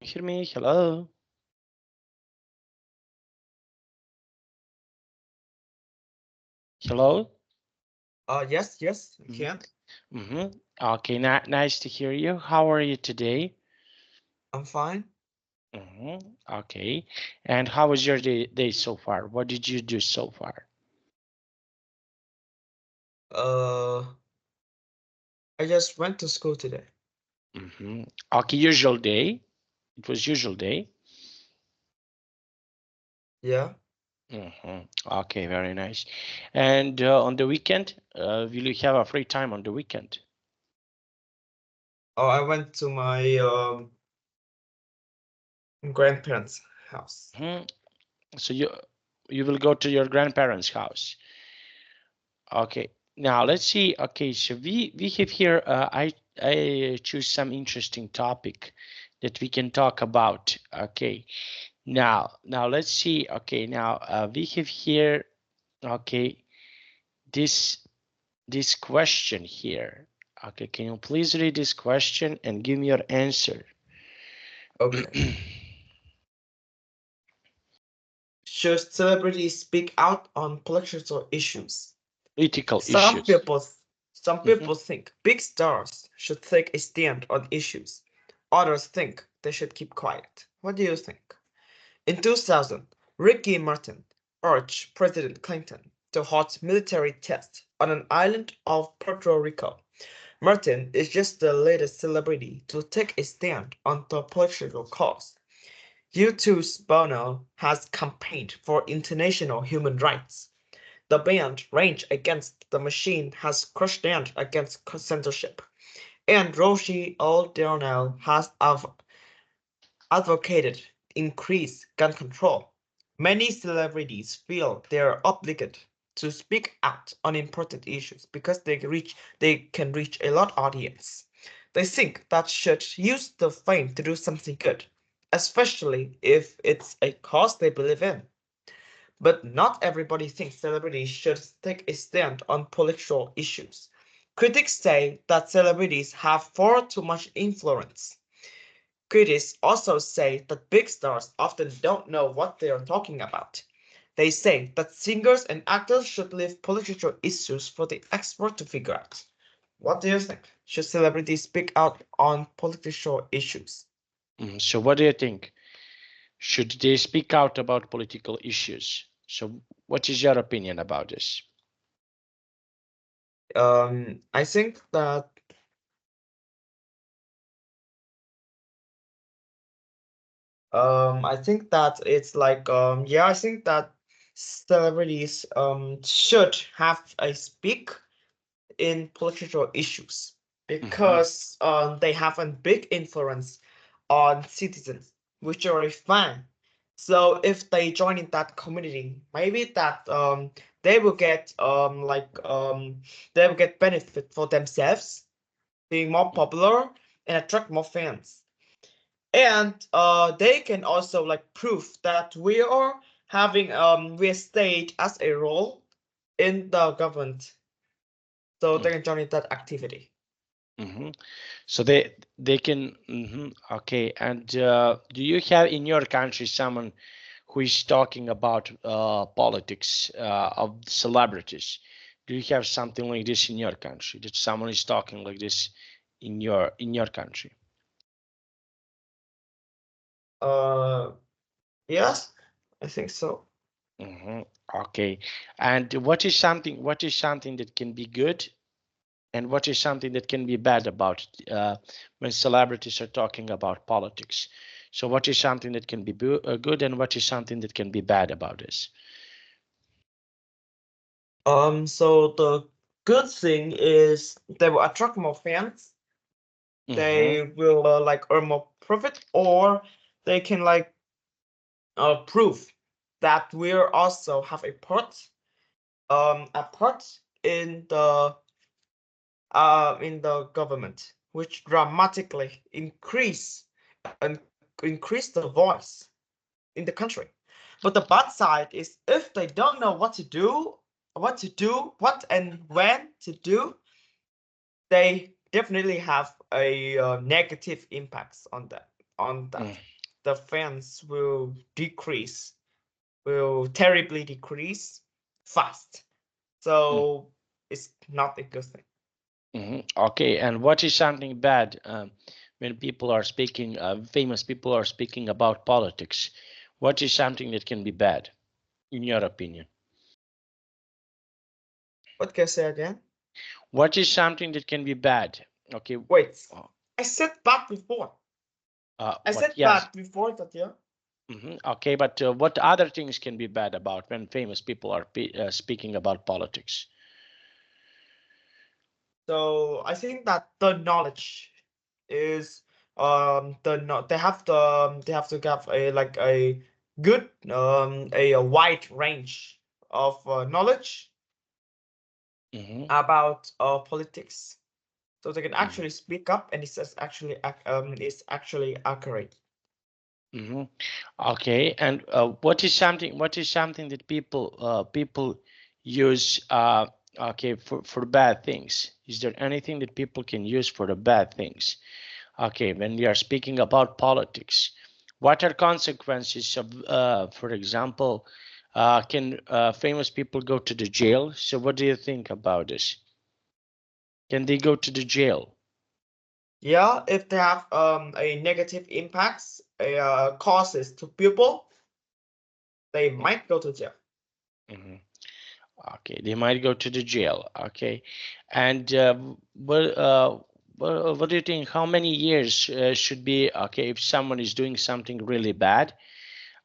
hear me? Hello? Hello? Yes, I Mm-hmm. can. Okay, nice to hear you. How are you today? I'm fine. Okay. And how was your day so far? What did you do so far? Uh, I just went to school today. Okay, usual day. It was usual day. Yeah. Okay, very nice. And on the weekend, will you have a free time on the weekend? Oh, I went to my grandparents' house. Mhm. So you will go to your grandparents' house. Okay. Now let's see. Okay, so we have here. I choose some interesting topic that we can talk about. Okay. Now let's see. Okay. Now we have here. Okay. This this question here. Okay. Can you please read this question and give me your answer? Okay. Should celebrities speak out on political issues? Political Some issues. people, some Mhm. people think big stars should take a stand on issues. Others think they should keep quiet. What do you think? In 2000, Ricky Martin urged President Clinton to halt military tests on an island of Puerto Rico. Martin is just the latest celebrity to take a stand on the political cause. U2's Bono has campaigned for international human rights. The band Rage Against the Machine has crushed down against censorship. And Roshi O'Donnell has advocated increased gun control. Many celebrities feel they are obligated to speak out on important issues because they can reach a large audience. They think that should use the fame to do something good, especially if it's a cause they believe in. But not everybody thinks celebrities should take a stand on political issues. Critics say that celebrities have far too much influence. Critics also say that big stars often don't know what they are talking about. They say that singers and actors should leave political issues for the expert to figure out. What do you think? Should celebrities speak out on political issues? So what do you think? Should they speak out about political issues? So what is your opinion about this? I think that it's like yeah, I think that celebrities should have a speak in political issues Mhm. because they have a big influence on citizens, which are a fan. So if they join in that community, maybe that they will get they will get benefit for themselves, being more popular and attract more fans. And they can also like prove that we are having we state as a role in the government, so they can join in that activity. Mhm. So they can. Okay. And do you have in your country someone who is talking about politics of celebrities? Do you have something like this in your country? That someone is talking like this in your country? Uh, yes, I think so. hmm Okay. And what is something that can be good and what is something that can be bad about when celebrities are talking about politics? So what is something that can be good and what is something that can be bad about this? So the good thing is they will attract more fans. Mm-hmm. They will like earn more profit, or they can like prove that we also have a part in the government, which dramatically and increase the voice in the country. But the bad side is if they don't know what and when to do, they definitely have a negative impacts on that. On Mm. that. the fans will decrease, will terribly decrease fast. So it's not a good thing. Okay, and what is something bad when people are speaking, famous people are speaking about politics? What is something that can be bad, in your opinion? What can I say again? What is something that can be bad? Okay. Wait, I said bad before. I What? said Yes. bad before that, yeah. Okay, but what other things can be bad about when famous people are speaking about politics? So I think that the knowledge is they have to have a like a good a wide range of knowledge about politics, so they can actually speak up and it's actually accurate. Okay, and what is something that people use okay for bad things? Is there anything that people can use for the bad things? Okay, when we are speaking about politics, what are consequences of, for example, can famous people go to the jail? So what do you think about this? Can they go to the jail? Yeah, if they have a negative impacts causes to people, they might go to jail. Okay, they might go to the jail. Okay, and what do you think? How many years should be okay if someone is doing something really bad?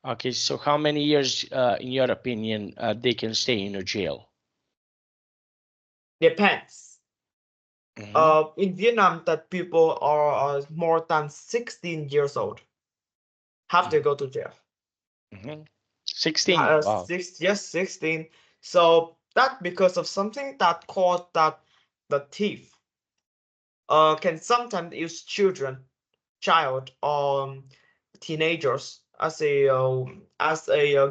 Okay, so how many years, in your opinion, they can stay in a jail? Depends. Mm-hmm. In Vietnam, that people are more than 16 years old have to go to jail. Mm-hmm. 16. Wow. Yes, 16. So that because of something that caused that the thief can sometimes use child or teenagers as a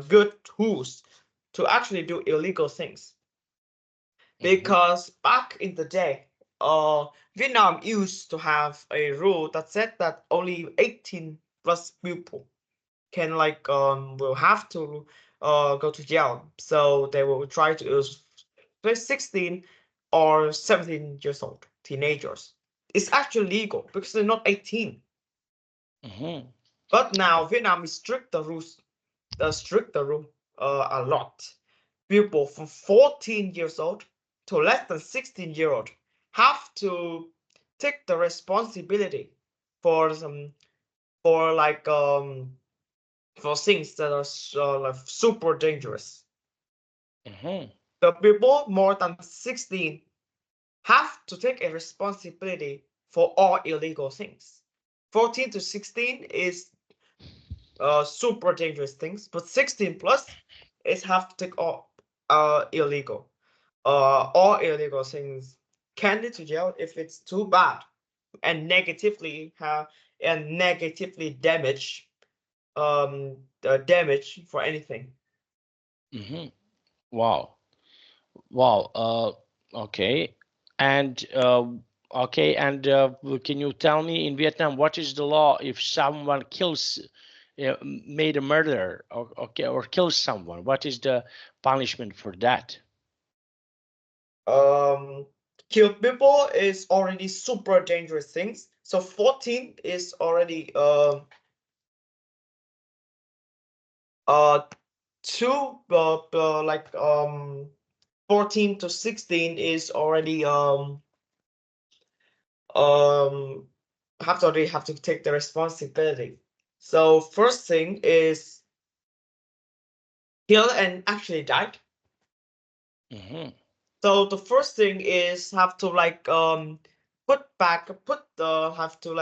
good tools to actually do illegal things. Because back in the day, Vietnam used to have a rule that said that only 18 plus people can will have to go to jail. So they will try to use 16 or 17 years old teenagers. It's actually legal because they're not 18. But now Vietnam is strict the rule a lot. People from 14 years old to less than 16-year-old have to take the responsibility for some for for things that are super dangerous. The people more than 16 have to take a responsibility for all illegal things. 14 to 16 is super dangerous things, but 16 plus is have to take all illegal. All illegal things can lead to jail if it's too bad and negatively damage the damage for anything. Wow. Wow. Okay. And okay. And can you tell me in Vietnam what is the law if someone kills, made a murder, or okay, or kills someone? What is the punishment for that? Um, Kill people is already super dangerous things. So 14 is already uh two like 14 to 16 is already um have to take the responsibility. So first thing is kill and actually died. So the first thing is have to have to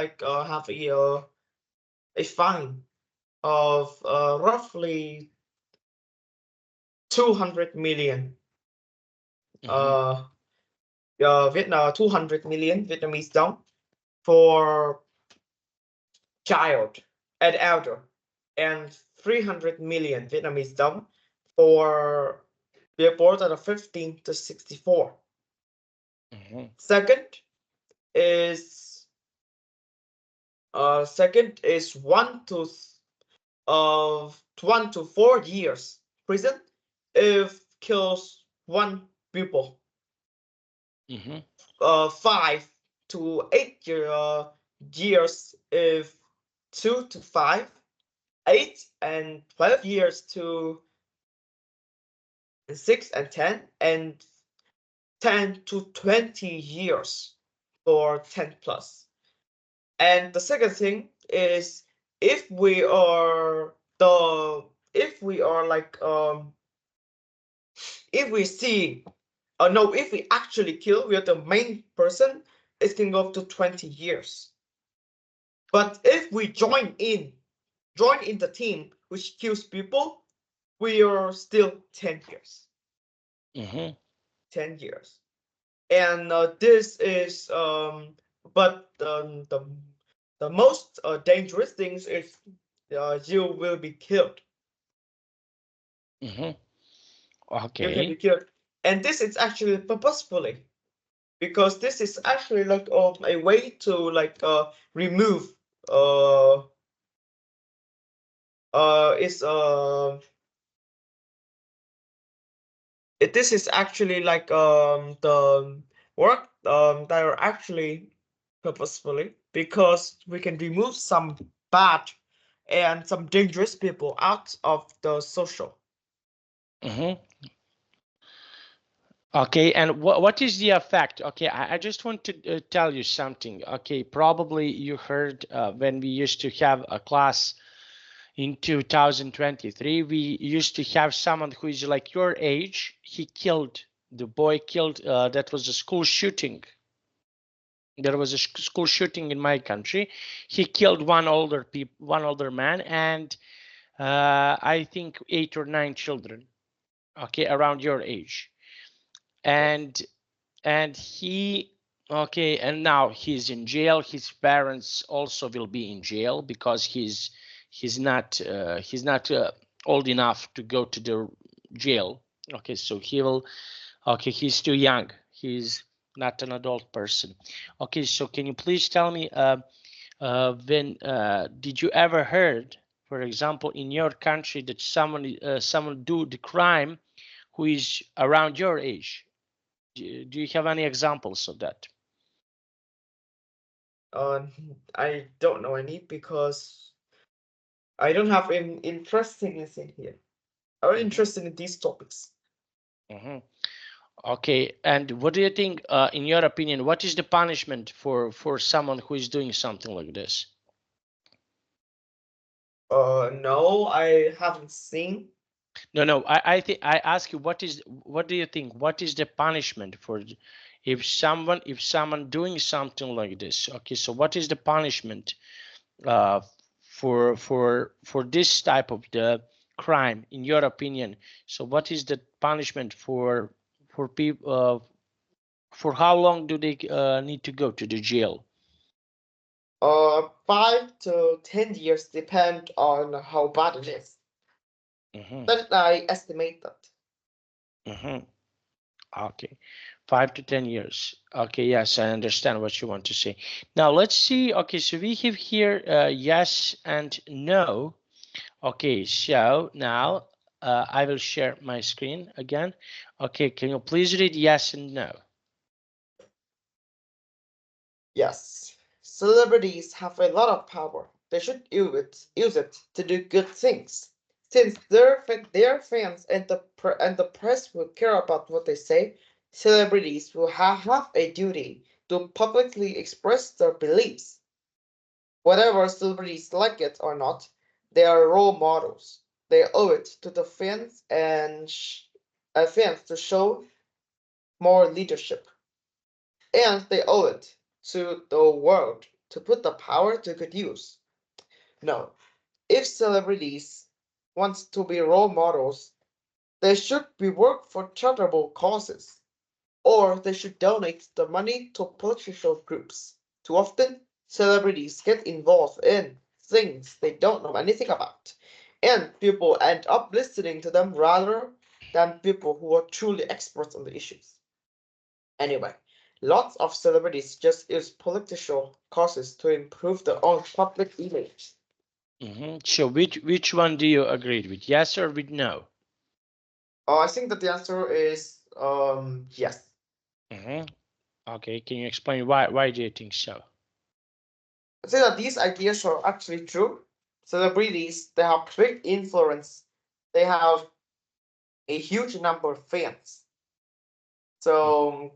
have a fine of roughly 200 million Vietnam 200 million Vietnamese đồng for child and elder, and 300 million Vietnamese đồng for people that are 15 to 64. Second is 1 to of 1 to 4 years prison if kills one people. 5 to 8 years if 2 to 5, 8 and 12 years to 6 and 10, and 10 to 20 years for 10 plus. And the second thing is if we are if we are like if we see no, if we actually kill, we are the main person, it can go up to 20 years. But if we join in the team which kills people, we are still 10 years. 10 years. And this is but the most dangerous things is you will be killed. You can Okay. be killed, and this is actually purposefully, because this is actually like a way to like remove is this is actually like the work that are actually purposefully, because we can remove some bad and some dangerous people out of the social. Okay, and what is the effect? Okay, I just want to tell you something. Okay, probably you heard when we used to have a class in 2023, we used to have someone who is like your age. The boy killed, that was a school shooting. There was a school shooting in my country. He killed one older man, and I think 8 or 9 children, okay, around your age. And he, okay, and now he's in jail. His parents also will be in jail because he's not old enough to go to the jail. Okay, so he's too young. He's not an adult person. Okay, so can you please tell me when did you ever heard, for example, in your country, that someone do the crime who is around your age? Do you have any examples of that? Uh, I don't know any, because I don't have an interestingness in here. I'm interested in these topics. Okay, and what do you think, in your opinion, what is the punishment for someone who is doing something like this? No, I haven't seen. No, I think I ask you, what do you think? What is the punishment for if someone doing something like this? Okay, so what is the punishment uh, for this type of the crime, in your opinion? So what is the punishment for people? For how long do they need to go to the jail? 5 to 10 years depend on how bad it is. That I estimate that. Okay, 5 to 10 years. Okay, yes, I understand what you want to say. Now let's see. Okay, so we have here yes and no. Okay, so now I will share my screen again. Okay, can you please read yes and no? Yes, celebrities have a lot of power. They should use it to do good things. Since their fans and the press will care about what they say, celebrities will have a duty to publicly express their beliefs. Whether celebrities like it or not, they are role models. They owe it to the fans and fans to show more leadership. And they owe it to the world to put the power to good use. No, if celebrities want to be role models, they should be work for charitable causes, or they should donate the money to political groups. Too often, celebrities get involved in things they don't know anything about, and people end up listening to them rather than people who are truly experts on the issues. Anyway, lots of celebrities just use political causes to improve their own public image. So which one do you agree with? Yes or with no? I think that the answer is yes. Okay, can you explain why do you think so? I think that these ideas are actually true. Celebrities, they have quick influence. They have a huge number of fans. So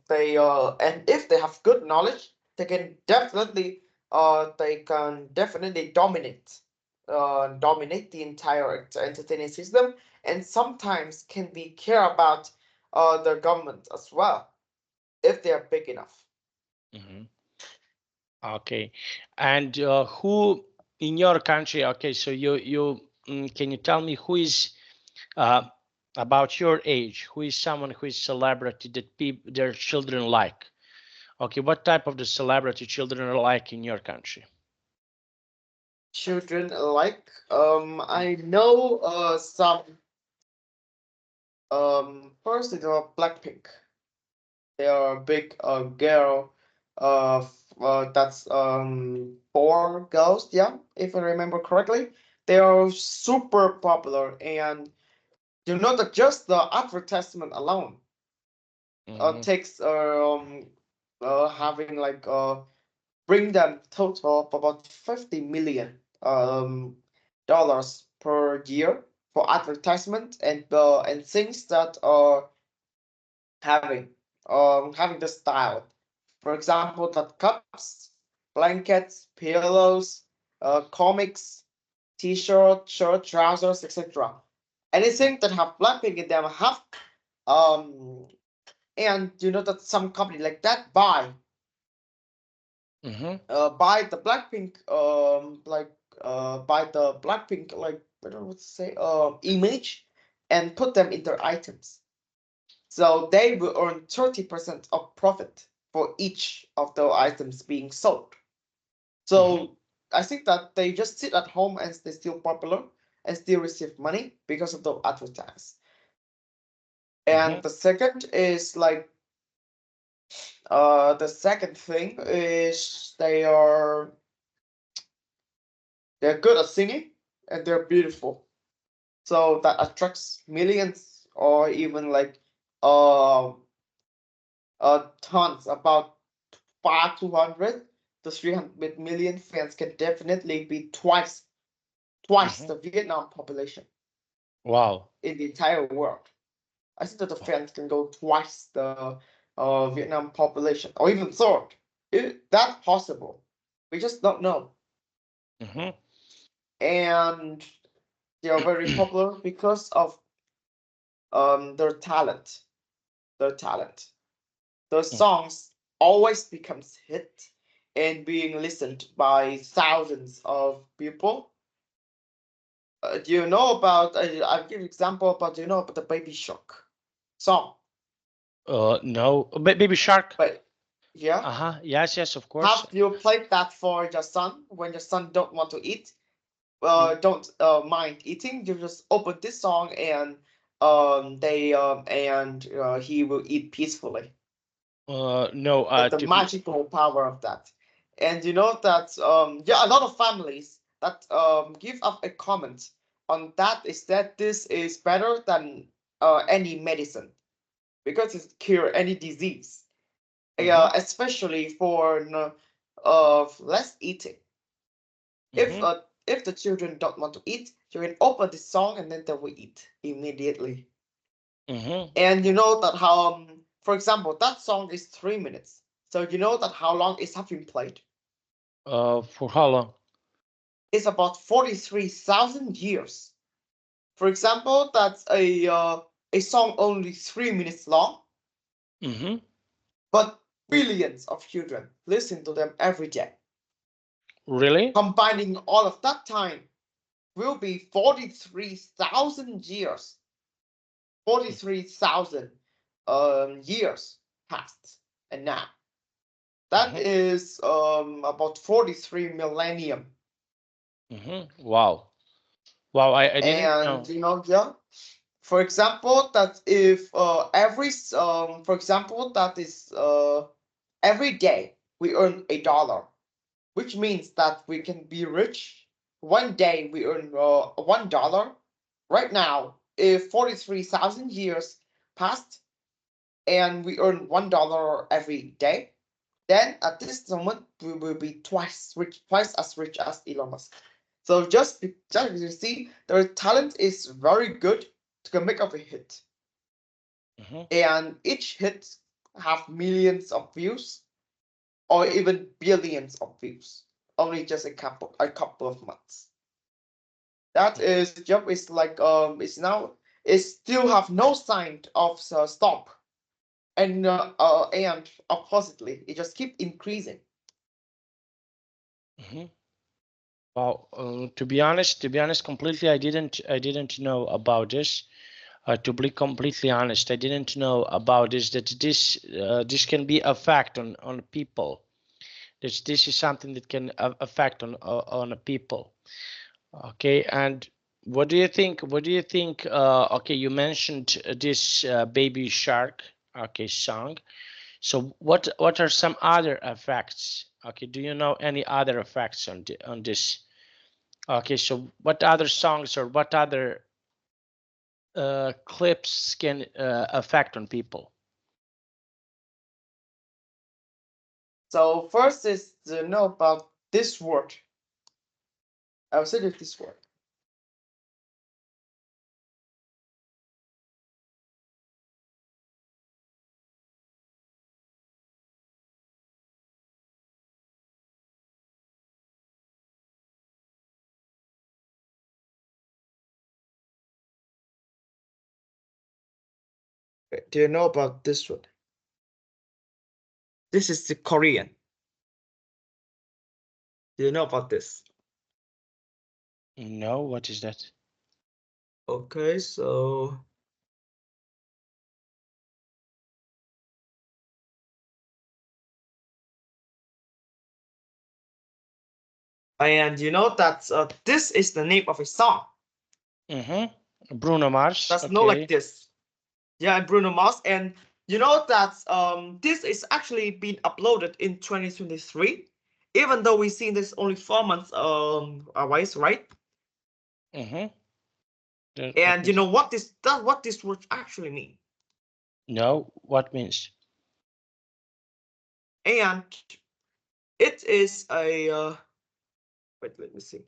and if they have good knowledge, they can definitely dominate the entire entertainment system, and sometimes can be care about the government as well if they are big enough. Mm-hmm. Okay, and who in your country? Okay, so can you tell me who is uh, about your age? Who is someone who is celebrity that their children like? Okay, what type of the celebrity children are like in your country? Children alike. I know some first you know Blackpink. They are a big girl. That's four girls. Yeah, if I remember correctly, they are super popular, and you know that just the advertisement alone takes having like bring them total of about 50 million dollars per year for advertisement and things that are having having the style. For example, that cups, blankets, pillows, comics, t-shirt, shirt, trousers, etc. Anything that have Blackpink in them have um and you know that some company like that buy the Blackpink buy the Blackpink like I don't know what to say image and put them in their items. So they will earn 30% of profit for each of the items being sold. So I think that they just sit at home and they're still popular and still receive money because of the advertise. And the second is like the second thing is they're good at singing and they're beautiful. So that attracts millions or even like uh tons about 200 to 300 million fans can definitely be twice the Vietnam population Wow. in the entire world. I think that the fans can go twice the Vietnam population or even third. That's possible. We just don't know. And they are very popular because of their talent. Their talent. Those songs always becomes hit and being listened by thousands of people. Do you know about? I'll give an example about. Do you know about the Baby Shark song? No, Baby Shark. But yeah, Yes, yes, of course. have you played that for your son when your son don't want to eat? Mm, Don't mind eating. You just open this song and he will eat peacefully. no. The To be. magical power of that. And you know that yeah, a lot of families that give up a comment on that is that this is better than any medicine because it cure any disease, especially for less eating. If the children don't want to eat, you can open the song and then they will eat immediately. And you know that how, for example, that song is 3 minutes. So you know that how long it's have been played? For how long? It's about 43,000 years. For example, that's a song only 3 minutes long, but billions of children listen to them every day. Really? Combining all of that time will be 43,000 years. 43,000 years passed, and now that is about 43 millennium. Wow. Wow. I didn't And know. you know, yeah. For example, that if for example, that is every day we earn $1, which means that we can be rich one day we earn $1. Right now, if 43,000 years passed and we earn $1 every day, then at this moment we will be twice as rich as Elon Musk. So just as you see, their talent is very good to make up a hit, and each hit have millions of views or even billions of views. Only just a couple of months. That is job is like it's now it still have no sign of stop, and oppositely it just keep increasing. Well, to be honest, completely, I didn't know about this. To be completely honest, I didn't know about this. That this can be a fact on people. This is something that can affect on people. Okay, and what do you think? What do you think? Okay, you mentioned this Baby Shark, okay, song. So what are some other effects? Okay, do you know any other effects on this? Okay, so what other songs or what other clips can affect on people? So first is to know about this word. I will say this word. Do you know about this word? This is the Korean. Do you know about this? No, what is that? Okay, so and you know that this is the name of a song. Bruno Mars. That's not like Okay. this. Yeah, and Bruno Mars, and you know that this is actually been uploaded in 2023, even though we seen this only 4 months away, right? Let And me you know see. what this word actually mean? No, what means? And it is a wait, let me see.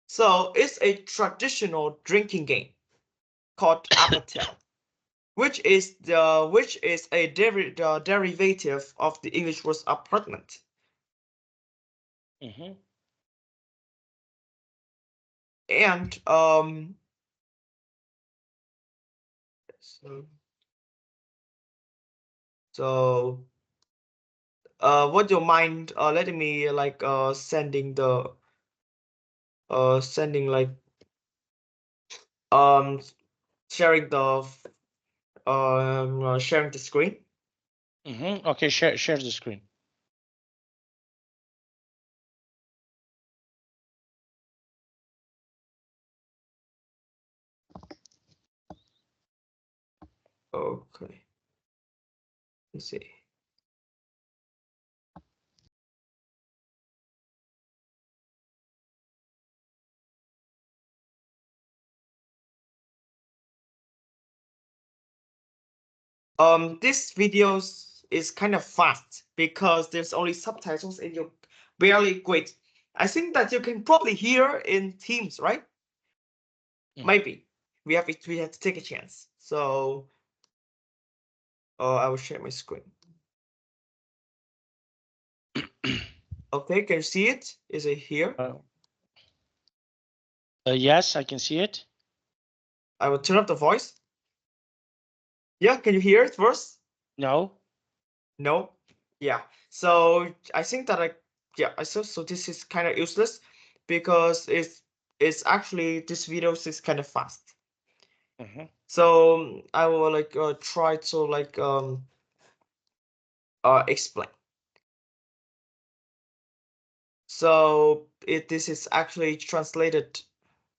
So it's a traditional drinking game called Apatel, which is a derivative of the English word apartment. And so would you mind letting me like sending like um sharing the sharing the screen? Okay, share the screen. Okay, let's see. This videos is kind of fast because there's only subtitles and you barely great. I think that you can probably hear in Teams, right? Maybe we have to take a chance. So I will share my screen. Okay, can you see it? Is it here? Yes, I can see it. I will turn up the voice. Yeah, can you hear it first? No. No. Yeah. So I think that so this is kind of useless because it's actually this video is kind of fast. So I will like try to like explain. So this is actually translated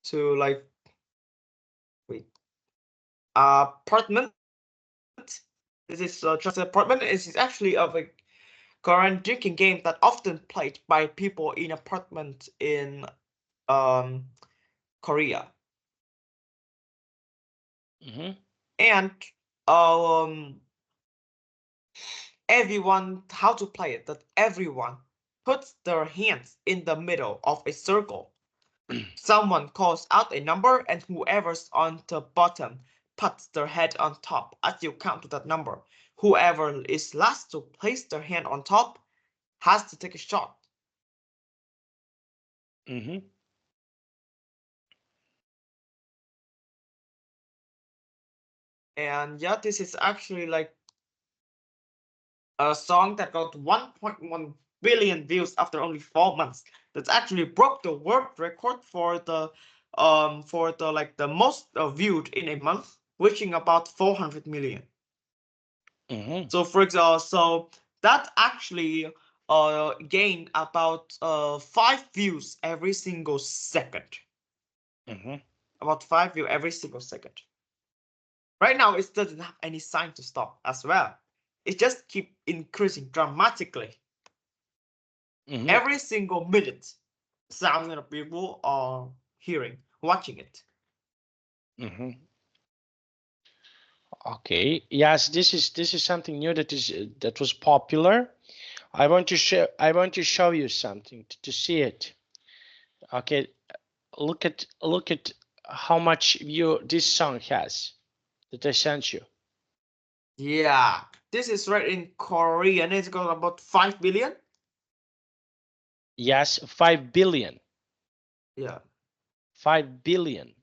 to like wait apartment. This is translated apartment. It's actually of a Korean drinking game that often played by people in apartment in Korea. And everyone, how to play it, that everyone puts their hands in the middle of a circle. Someone calls out a number, and whoever's on the bottom puts their head on top as you count to that number. Whoever is last to place their hand on top has to take a shot. And yeah, this is actually like a song that got 1.1 billion views after only 4 months. That's actually broke the world record for the like the most viewed in a month, reaching about 400 million. So for example, so that actually gained about 5 views every single second. About 5 views every single second. Right now, it doesn't have any sign to stop as well. It just keeps increasing dramatically. Every single minute, thousands of people are watching it. Okay. Yes, this is something new that was popular. I want to show you something to see it. Okay, look at how much view this song has that I sent you. Yeah, this is right in Korean. It's got about 5 billion. Yes, 5 billion. Yeah. 5 billion.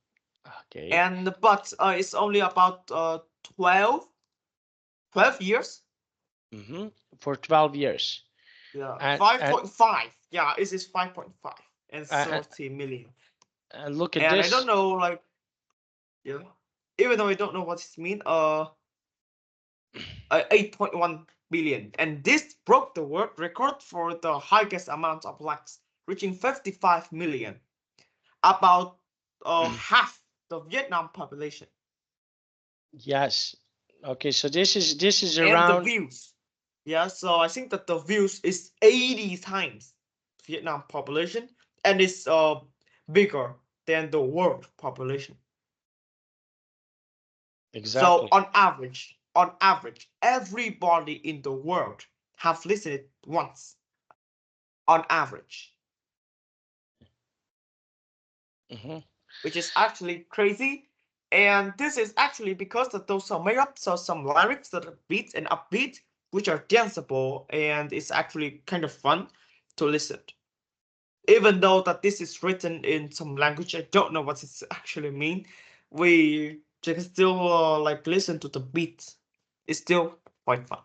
Okay. And but it's only about 12 years. For 12 years. Yeah, 5.5. Yeah, it is 5.5 and 30 million. And look at and this. I don't know, like, yeah, even though I don't know what it means, 8.1 billion, and this broke the world record for the highest amount of likes, reaching 55 million, about half the Vietnam population. Yes. Okay, so this is And around the views. Yeah, so I think that the views is 80 times Vietnam population, and it's bigger than the world population. Exactly. So on average, everybody in the world have listened once. On average. Which is actually crazy. And this is actually because of those some makeups or some lyrics that are beat and upbeat, which are danceable, and it's actually kind of fun to listen. Even though that this is written in some language I don't know what it actually mean, we can still like listen to the beat. It's still quite fun.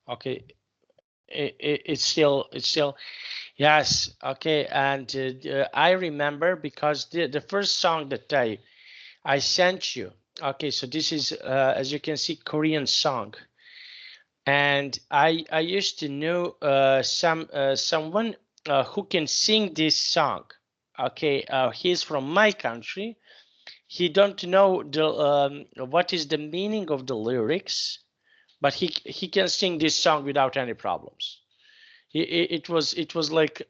Okay, it's still yes. Okay, and I remember because the first song that I sent you. Okay, so this is as you can see, Korean song, and I used to know someone who can sing this song. Okay, he's from my country. He don't know what is the meaning of the lyrics, but he can sing this song without any problems. It was like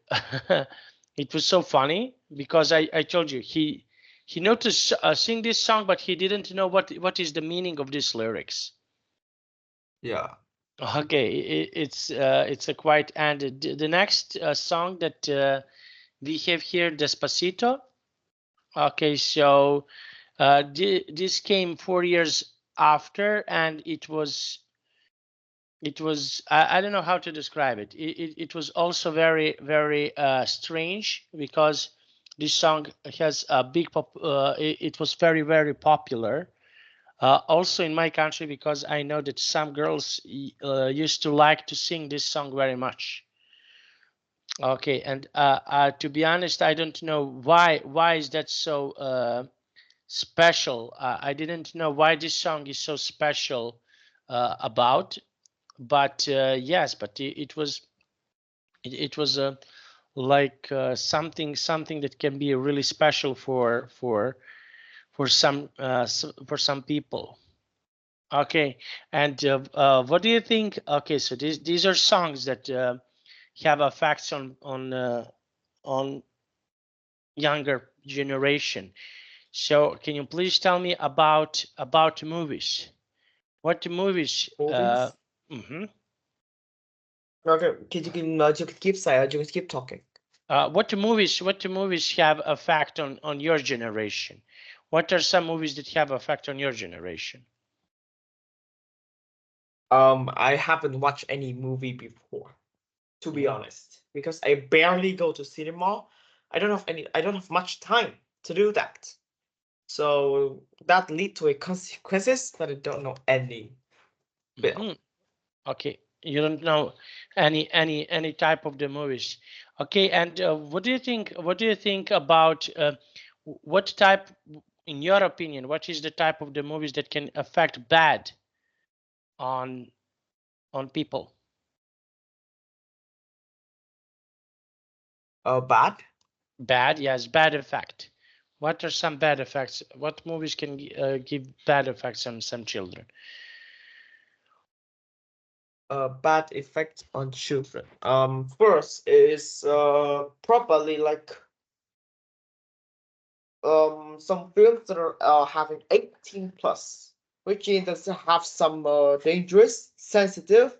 it was so funny because I told you he know to sing this song, but he didn't know what is the meaning of these lyrics. Yeah. Okay, it's a quite, and the next song that we have here, Despacito. Okay, so this came 4 years after, and it was I don't know how to describe it. It was also very strange because this song has a big it was very popular. Also in my country, because I know that some girls used to like to sing this song very much. Okay, and to be honest, I don't know why is that so special. I didn't know why this song is so special about, but yes, but it was like something that can be really special for some people. Okay, and what do you think? Okay, so these are songs that have effects on younger generation. So can you please tell me about movies? What movies? Movies. Mhm. Okay, you can keep silent. You can keep talking. What movies have effect on your generation? What are some movies that have effect on your generation? I haven't watched any movie before, to be Mhm. honest, because I barely go to cinema. I don't have much time to do that. So that lead to a consequences that I don't know any film. Mhm. Okay, you don't know any type of the movies. Okay, and what do you think? What do you think about what type, in your opinion, what is the type of the movies that can affect bad on people? Bad. Bad, yes, bad effect. What are some bad effects? What movies can give bad effects on some children? Bad effect on children. First is probably like some films that are having 18 plus, which means that have some dangerous, sensitive,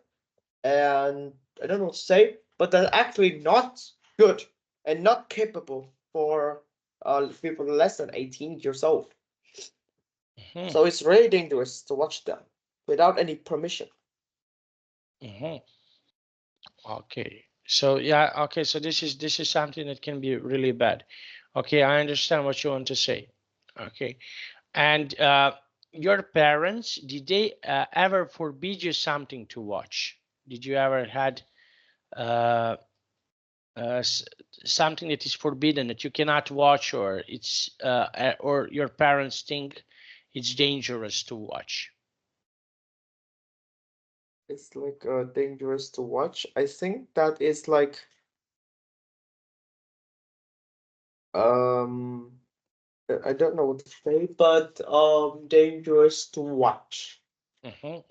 and I don't know what to say, but they're actually not good and not capable for people less than 18 years old. Mhm, So it's really dangerous to watch them without any permission. mhm. Okay. So yeah, okay, so this is something that can be really bad. Okay, I understand what you want to say. Okay. And your parents, did they ever forbid you something to watch? Did you ever had uh, uh, something that is forbidden that you cannot watch, or or your parents think it's dangerous to watch? It's like dangerous to watch. I think that is like um I don't know what to say, but dangerous to watch.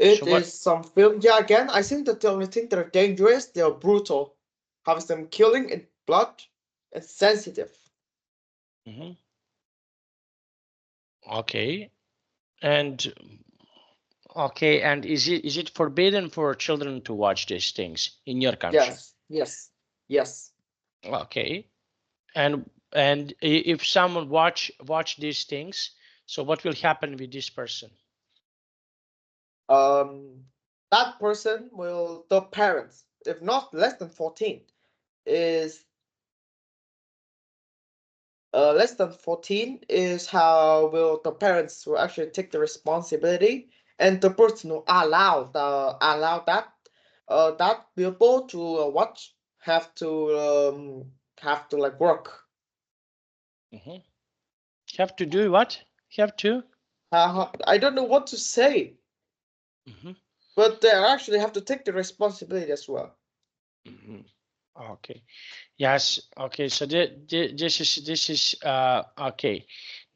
So It what? is some film. Yeah, again, I think that the only thing that are dangerous, they are brutal, have some killing and blood, and sensitive. Mhm. Okay. And okay, and is it forbidden for children to watch these things in your country? Yes, yes, yes. Okay. And if someone watch these things, so what will happen with this person? Um, that person will the parents, if not less than 14, is less than 14 is how will the parents will actually take the responsibility and the person who allow that that people to watch have to like work. Hmm. Have to do what? Have to? I don't know what to say, Hmm. but they actually have to take the responsibility as well. Hmm. Okay. Yes. Okay. So this is okay.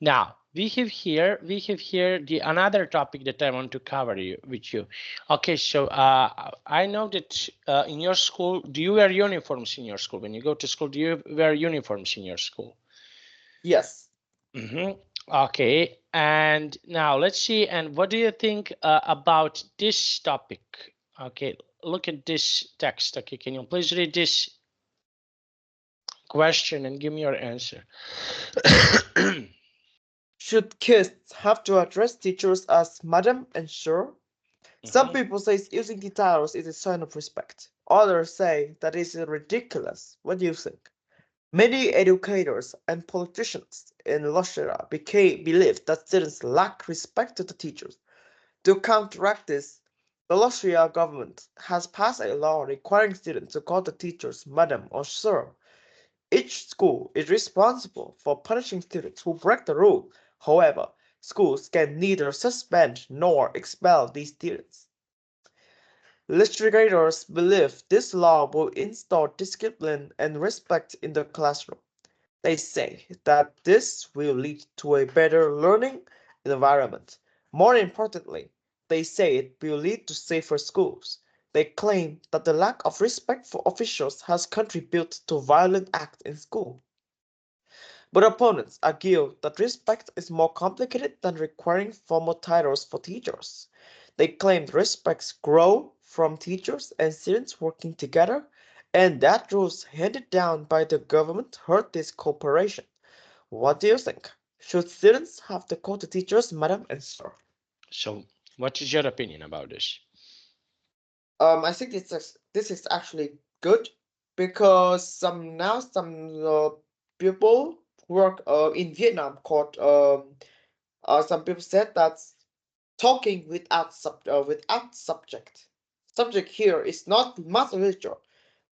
Now we have here the another topic that I want to cover with you. Okay. So I know that in your school, do you wear uniforms in your school? When you go to school, do you wear uniforms in your school? Yes. Mm-hmm. Okay. And now let's see. And what do you think about this topic? Okay. Look at this text. Okay. Can you please read this question and give me your answer? Should kids have to address teachers as madam and sir? Some Mhm, people say using the titles is a sign of respect. Others say that is ridiculous. What do you think? Many educators and politicians in Russia believe that students lack respect to the teachers. To counteract this, the Russian government has passed a law requiring students to call the teachers madam or sir. Each school is responsible for punishing students who break the rule. However, schools can neither suspend nor expel these students. Litigators believe this law will install discipline and respect in the classroom. They say that this will lead to a better learning environment. More importantly, they say it will lead to safer schools. They claim that the lack of respect for officials has contributed to violent acts in school. But opponents argue that respect is more complicated than requiring formal titles for teachers. They claim respects grow from teachers and students working together, and that rules handed down by the government hurt this cooperation. What do you think? Should students have to call the teachers madam and sir? So what is your opinion about this? I think this is actually good because some people work in Vietnam called some people said that talking without subject. Subject here is not master literature.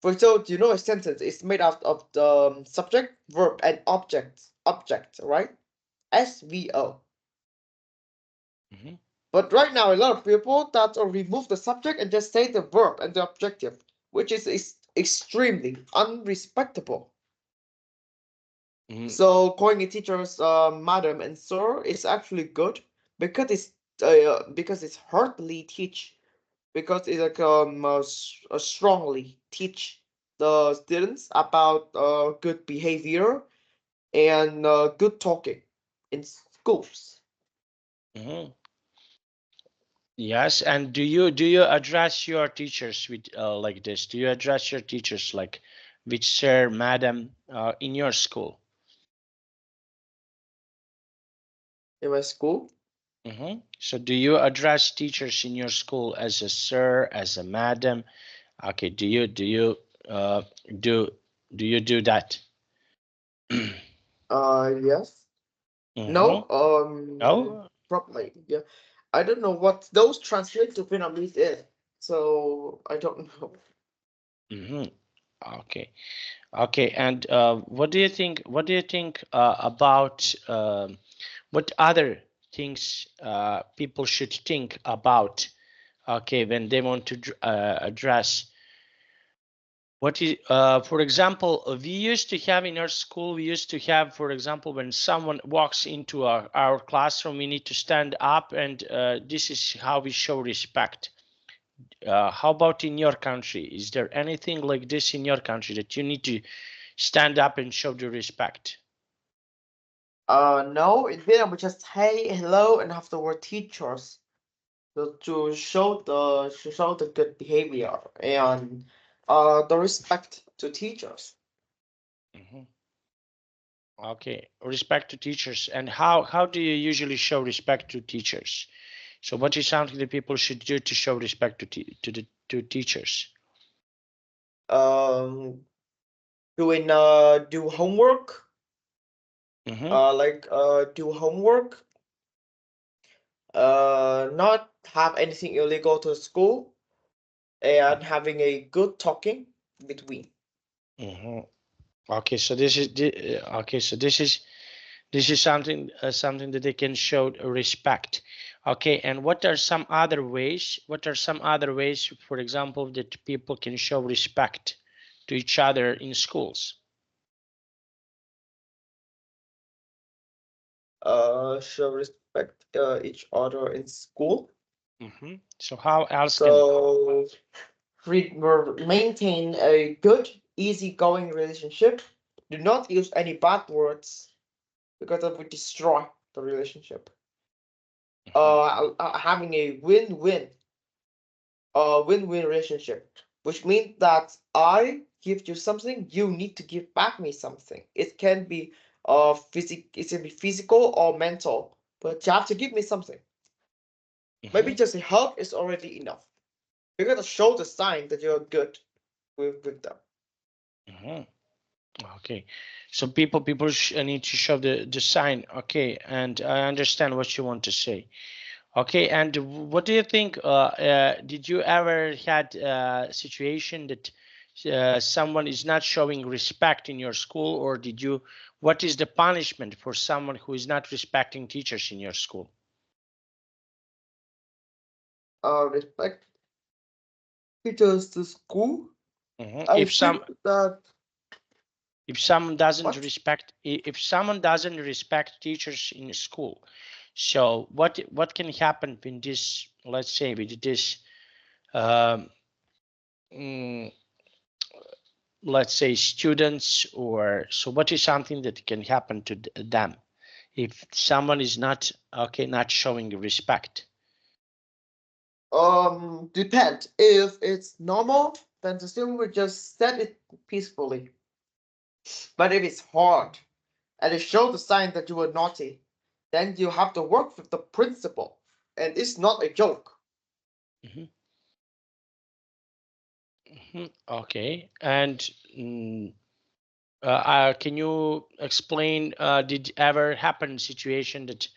For example, you know a sentence is made out of the subject, verb, and object. Object, right? SVO. Mm-hmm. But right now, a lot of people that remove the subject and just say the verb and the objective, which is extremely unrespectable. Mm-hmm. So calling a teachers madam and sir is actually good because it's hardly teach because it like strongly teach the students about good behavior and good talking in schools. Mm-hmm. Yes, and do you address your teachers with like this? Do you address your teachers like with sir, madam in your school? In my school, Mm-hmm. So do you address teachers in your school as a sir, as a madam? Okay, uh do do you do that? yes. Mm-hmm. No, Oh. probably, yeah. I don't know what those translate to Vietnamese is, so I don't know. Mm-hmm. Okay. Okay, and what do you think? What do you think about what other things people should think about? Okay, when they want to address what is, for example, we used to have in our school. We used to have, for example, when someone walks into our classroom, we need to stand up, and this is how we show respect. How about in your country? Is there anything like this in your country that you need to stand up and show the respect? No, in Vietnam we just hey, hello, and have the word teachers to show the good behavior and the respect to teachers. Mhm. Okay, respect to teachers. And how do you usually show respect to teachers? So what is something that people should do to show respect to teachers? Um, doing do homework, Mm-hmm. do homework, not have anything illegal to school, and having a good talking between. Mm-hmm. Okay, so this is okay. So this is something that they can show respect. Okay, and what are some other ways? What are some other ways, for example, that people can show respect to each other in schools? Show respect each other in school. Mm-hmm. So how else can? So maintain a good, easygoing relationship. Do not use any bad words because that would destroy the relationship. Mhm. Having a win-win relationship, which means that I give you something, you need to give back me something. It can be it can be physical or mental, but you have to give me something. Maybe Mhm. just a hug is already enough. You gotta show the sign that you're good with them. Mhm. Okay, so people need to show the sign. Okay, and I understand what you want to say. Okay, and what do you think? Did you ever had a situation that someone is not showing respect in your school, or did you? What is the punishment for someone who is not respecting teachers in your school? Respect teachers to school. Mhm. I think that If someone doesn't what respect if someone doesn't respect teachers in school, So what can happen in this, let's say with this um, mm, let's say students, or so what is something that can happen to them if someone is not not showing respect? Depend. If it's normal, then the student will just set it peacefully. But if it's hard and it shows the sign that you were naughty, then you have to work with the principal. And it's not a joke. Mm-hmm. Mm-hmm. Okay, and can you explain? Did ever happen situation that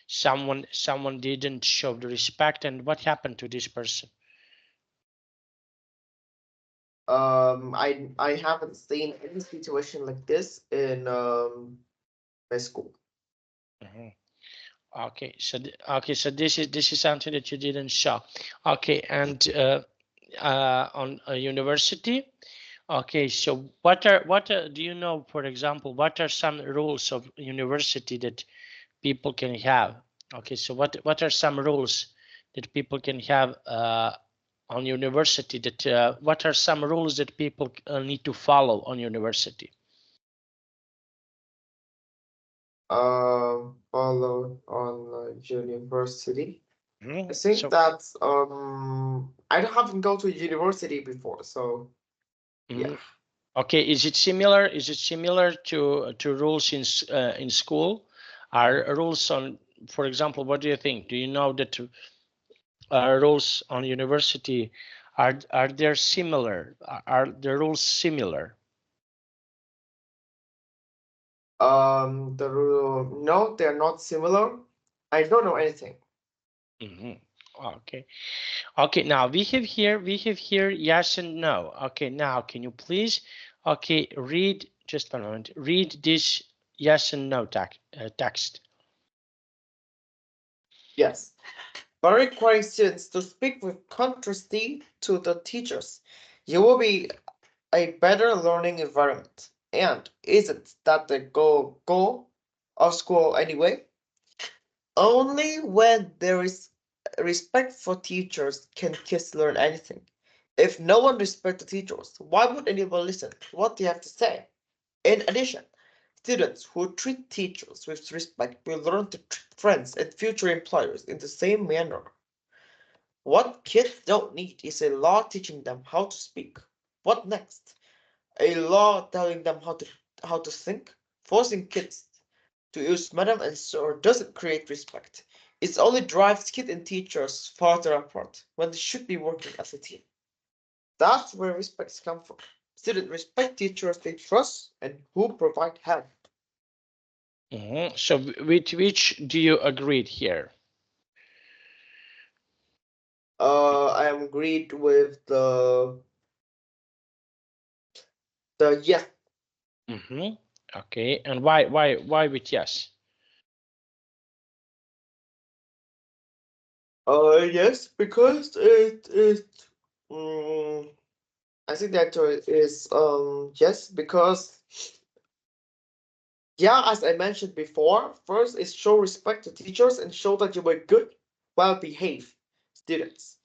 someone didn't show the respect, and what happened to this person? I haven't seen any situation like this in my school. Mm-hmm. Okay, so this is something that you didn't show. Okay, and on a university. Okay, so what are do you know, for example, what are some rules of university that people can have? Okay, so what are some rules that people can have on university? That what are some rules that people need to follow on university? Followed on university. I Mhm. think So that I haven't go to university before, so yeah. mhm. Okay, is it similar? Is it similar to rules in school? Are rules on, for example, what do you think? Do you know that rules on university are they similar? Are the rules similar? The rule, no, they're not similar. I don't know anything. Mhm. Okay. Okay. Now we have here yes and no. Okay. Now can you please read just a moment. Read this yes and no text. Yes. By requiring students to speak with contrasting to the teachers, you will be a better learning environment. And isn't that the goal of school anyway? Only when there is respect for teachers can kids learn anything. If no one respects the teachers, why would anyone listen to what they have to say? In addition, students who treat teachers with respect will learn to treat friends and future employers in the same manner. What kids don't need is a law teaching them how to speak. What next? A law telling them how to think? Forcing kids to use madam and sir doesn't create respect. It only drives kids and teachers farther apart when they should be working as a team. That's where respects come from. Students respect teachers they trust and who provide help. Mhm. So with which do you agree here? I am agreed with the yes. Mm-hmm. Okay, and why with yes? Yes, because um, I think that is yes, because yeah, as I mentioned before, first is show respect to teachers and show that you were good, well behaved students.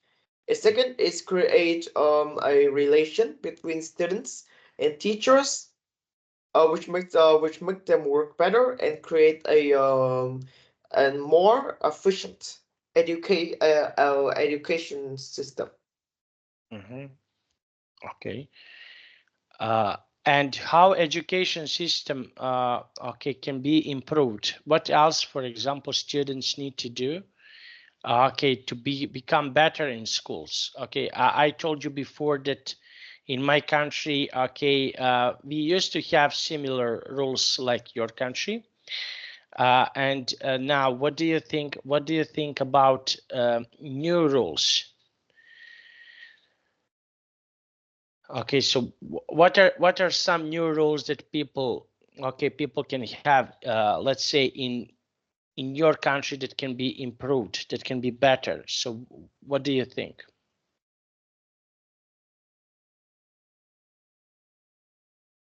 A second is create a relation between students and teachers, which make them work better and create a more efficient education system. Mm-hmm. Okay. Uh, and how education system can be improved? What else, for example, students need to do to become better in schools? Okay, I told you before that in my country, we used to have similar rules like your country. And now, what do you think? What do you think about new rules? Okay, so what are some new rules that people can have? Let's say in your country that can be improved, that can be better. So, what do you think?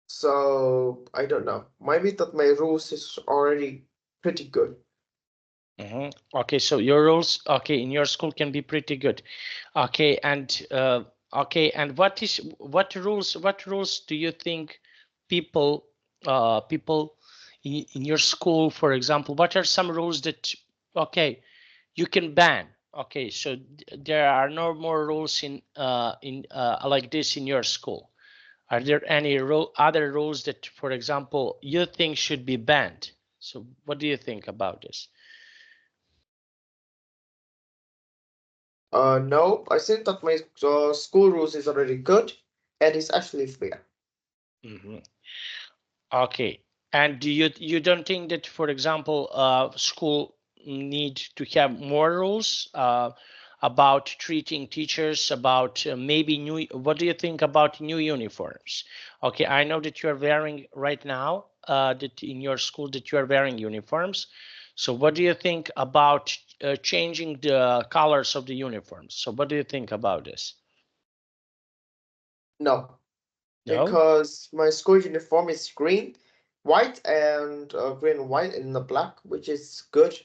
So I don't know. Maybe that my rules is already pretty good. Okay, so your rules, okay, in your school can be pretty good. Okay, and what rules do you think people people in your school, for example, what are some rules that okay you can ban? Okay, so there are no more rules in like this in your school. Are there any other rules that, for example, you think should be banned? So what do you think about this? No, I think that my school rules is already good and it's actually fair. Okay. And do you don't think that, for example, school need to have more rules about treating teachers, about maybe new, what do you think about new uniforms? Okay, I know that you are wearing right now, that in your school that you are wearing uniforms. So what do you think about changing the colors of the uniforms? So what do you think about this? No, No? because my school uniform is green, white, and green and white and the black, which is good.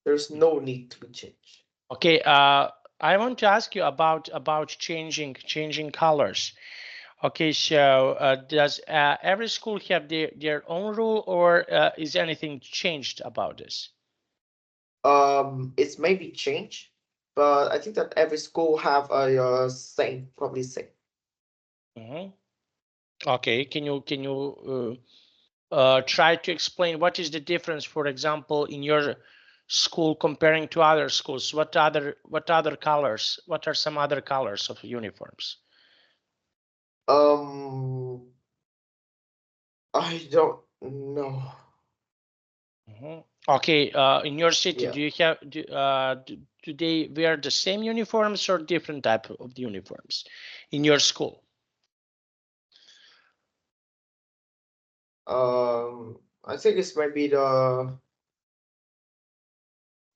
There's no need to be changed. Okay, I want to ask you about changing colors. Okay, so does every school have their own rule, or is anything changed about this? It's maybe change, but I think that every school have a same, probably same. Okay, can you try to explain what is the difference, for example, in your school comparing to other schools? What other colors? What are some other colors of uniforms? Um, I don't know. Okay, in your city, Yeah. do you have do they wear the same uniforms or different type of the uniforms in your school? I think it's maybe the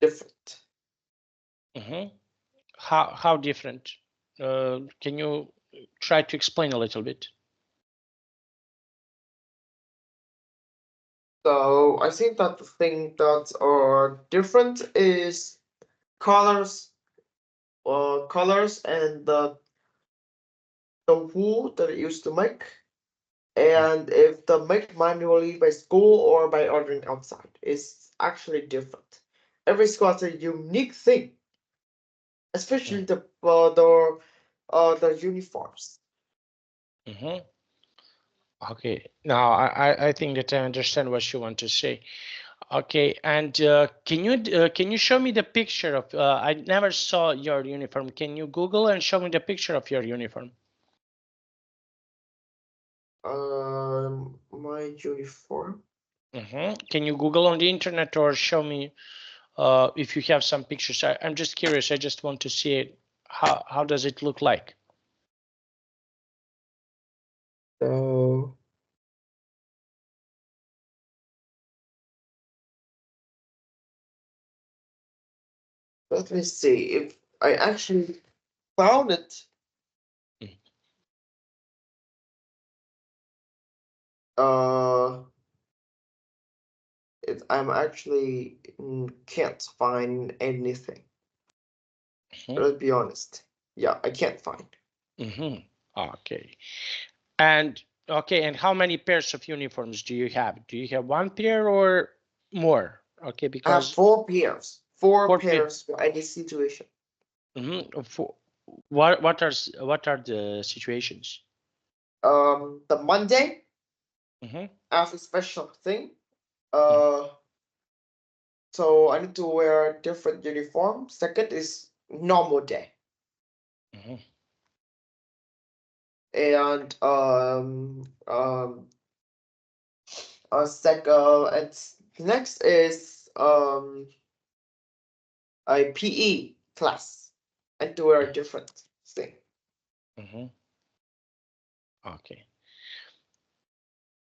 different. How different? Can you try to explain a little bit? So I think that the thing that are different is colors, colors and the wool that it used to make, and if the make manually by school or by ordering outside, it's actually different. Every school has a unique thing, especially the uniforms. Mm-hmm. Okay, now I think that I understand what you want to say. Okay, and can you show me the picture of? I never saw your uniform. Can you Google and show me the picture of your uniform? My uniform. Can you Google on the internet or show me if you have some pictures? I'm just curious. I just want to see it. How does it look like? So let me see if I actually found it. Uh, I'm actually can't find anything. Let's be honest. Yeah, I can't find. Okay. And okay, and how many pairs of uniforms do you have? Do you have one pair or more? Okay, I have because 4 pairs. Four four pair. pairs for any situation. For what are the situations? The Monday, Mm-hmm. I have a special thing. Uh, so I need to wear a different uniform. Second is normal day. Mm-hmm. And it's next is a PE class. And to wear a different thing. Mm-hmm. Okay.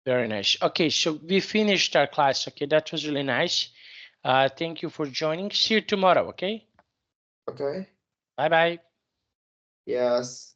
Very nice. Okay, so we finished our class. Okay, that was really nice. Thank you for joining. See you tomorrow. Okay. Okay. Bye bye. Yes.